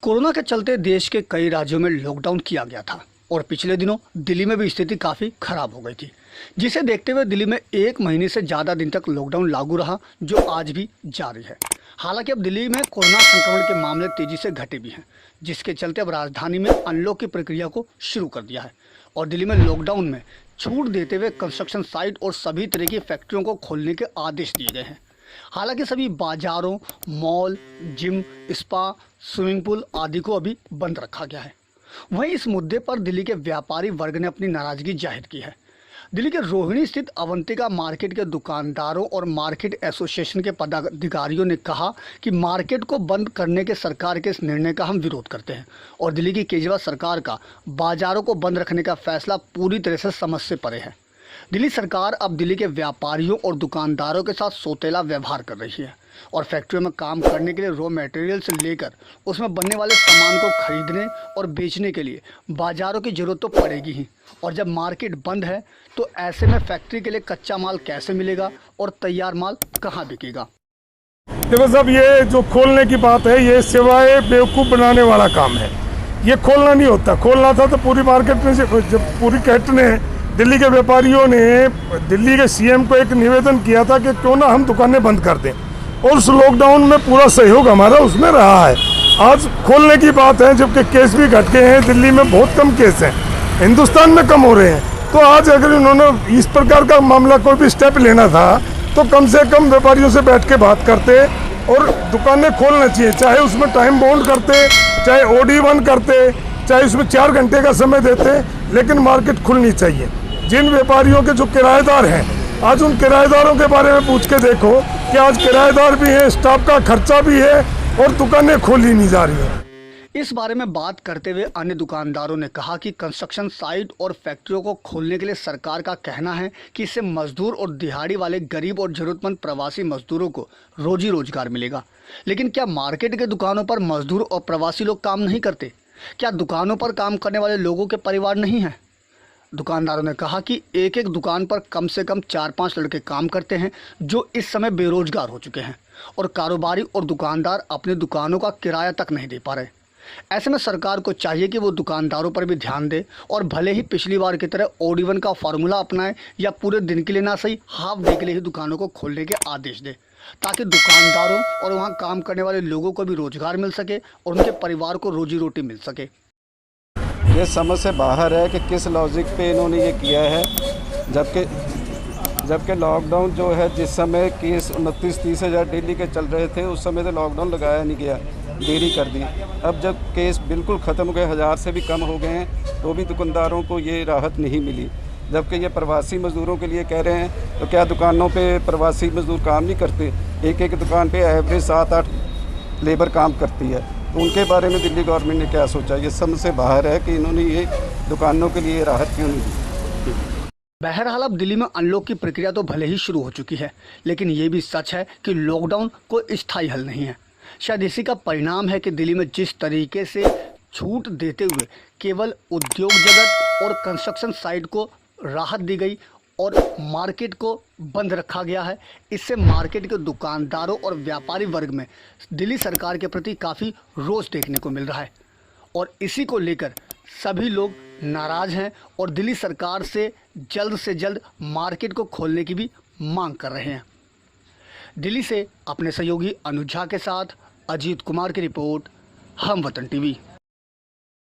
Corona के चलते देश के कई राज्यों में लॉकडाउन किया गया था और पिछले दिनों दिल्ली में भी स्थिति काफ़ी खराब हो गई थी, जिसे देखते हुए दिल्ली में 1 महीने से ज़्यादा दिन तक लॉकडाउन लागू रहा, जो आज भी जारी है। हालांकि अब दिल्ली में कोरोना संक्रमण के मामले तेज़ी से घटे भी हैं, जिसके चलते अब राजधानी में अनलॉक की प्रक्रिया को शुरू कर दिया है और दिल्ली में लॉकडाउन में छूट देते हुए कंस्ट्रक्शन साइट और सभी तरह की फैक्ट्रियों को खोलने के आदेश दिए गए हैं। हालांकि सभी बाजारों, mall, gym, spa, swimming pool आदि को अभी बंद रखा गया है। वहीं इस मुद्दे पर दिल्ली के व्यापारी वर्ग ने अपनी नाराजगी जाहिर की है। दिल्ली के रोहिणी स्थित अवंतिका मार्केट के दुकानदारों और मार्केट एसोसिएशन के पदाधिकारियों ने कहा कि मार्केट को बंद करने के सरकार के इस निर्णय का हम विरोध करते हैं और दिल्ली की केजरीवाल सरकार का बाजारों को बंद रखने का फैसला पूरी तरह से समझ से परे है। दिल्ली सरकार अब दिल्ली के व्यापारियों और दुकानदारों के साथ सौतेला व्यवहार कर रही है और फैक्ट्रियों में काम करने के लिए रॉ मटेरियल से लेकर उसमें बनने वाले सामान को खरीदने और बेचने के लिए बाजारों की ज़रूरत तो पड़ेगी ही। और जब मार्केट बंद है तो ऐसे में फैक्ट्री के लिए कच्चा माल कैसे मिलेगा और तैयार माल कहाँ बिकेगा। देखो साहब, ये जो खोलने की बात है, ये सिवाय बेवकूफ़ बनाने वाला काम है। ये खोलना नहीं होता। खोलना था तो पूरी मार्केट में जब पूरी कैट ने, दिल्ली के व्यापारियों ने दिल्ली के सीएम को एक निवेदन किया था कि क्यों ना हम दुकानें बंद कर दें, और उस लॉकडाउन में पूरा सहयोग हमारा उसमें रहा है। आज खोलने की बात है, जबकि केस भी घट गए हैं। दिल्ली में बहुत कम केस हैं, हिंदुस्तान में कम हो रहे हैं। तो आज अगर इन्होंने इस प्रकार का मामला कोई भी स्टेप लेना था तो कम से कम व्यापारियों से बैठ के बात करते और दुकानें खोलना चाहिए। चाहे उसमें टाइम बाउंड करते, चाहे OD1 करते, चाहे उसमें 4 घंटे का समय देते, लेकिन मार्केट खुलनी चाहिए। जिन व्यापारियों के जो किराएदार हैं, आज उन किराएदारों के बारे में पूछ के देखो कि आज किराएदार भी हैं, स्टाफ का खर्चा भी है और दुकानें खोली नहीं जा रही हैं। इस बारे में बात करते हुए अन्य दुकानदारों ने कहा कि कंस्ट्रक्शन साइट और फैक्ट्रियों को खोलने के लिए सरकार का कहना है कि इससे मजदूर और दिहाड़ी वाले गरीब और जरूरतमंद प्रवासी मजदूरों को रोजी रोजगार मिलेगा। लेकिन क्या मार्केट के दुकानों पर मजदूर और प्रवासी लोग काम नहीं करते? क्या दुकानों पर काम करने वाले लोगों के परिवार नहीं हैं? दुकानदारों ने कहा कि एक एक दुकान पर कम से कम 4-5 लड़के काम करते हैं, जो इस समय बेरोजगार हो चुके हैं और कारोबारी और दुकानदार अपनी दुकानों का किराया तक नहीं दे पा रहे। ऐसे में सरकार को चाहिए कि वो दुकानदारों पर भी ध्यान दे और भले ही पिछली बार की तरह OD1 का फार्मूला अपनाए या पूरे दिन के लिए ना सही हाफ डे के लिए ही दुकानों को खोलने के आदेश दे, ताकि दुकानदारों और वहाँ काम करने वाले लोगों को भी रोजगार मिल सके और उनके परिवार को रोजी रोटी मिल सके। ये समझ से बाहर है कि किस लॉजिक पे इन्होंने ये किया है, जबकि लॉकडाउन जो है, जिस समय केस 29-30 हज़ार डेली के चल रहे थे, उस समय तो लॉकडाउन लगाया नहीं गया, देरी कर दी। अब जब केस बिल्कुल ख़त्म हो गए, 1000 से भी कम हो गए हैं, तो भी दुकानदारों को ये राहत नहीं मिली। जबकि ये प्रवासी मज़दूरों के लिए कह रहे हैं, तो क्या दुकानों पे प्रवासी मज़दूर काम नहीं करते? एक दुकान पे एवरेज 7-8 लेबर काम करती है। तो उनके बारे में दिल्ली गवर्नमेंट ने क्या सोचा? ये समझ से बाहर है कि इन्होंने ये दुकानों के लिए राहत क्यों नहीं दी। बहरहाल अब दिल्ली में अनलॉक की प्रक्रिया तो भले ही शुरू हो चुकी है, लेकिन ये भी सच है कि लॉकडाउन कोई स्थायी हल नहीं है। शायद इसी का परिणाम है कि दिल्ली में जिस तरीके से छूट देते हुए केवल उद्योग जगत और कंस्ट्रक्शन साइट को राहत दी गई और मार्केट को बंद रखा गया है, इससे मार्केट के दुकानदारों और व्यापारी वर्ग में दिल्ली सरकार के प्रति काफ़ी रोष देखने को मिल रहा है और इसी को लेकर सभी लोग नाराज़ हैं और दिल्ली सरकार से जल्द मार्केट को खोलने की भी मांग कर रहे हैं। दिल्ली से अपने सहयोगी अनुज झा के साथ अजीत कुमार की रिपोर्ट, हम वतन टीवी।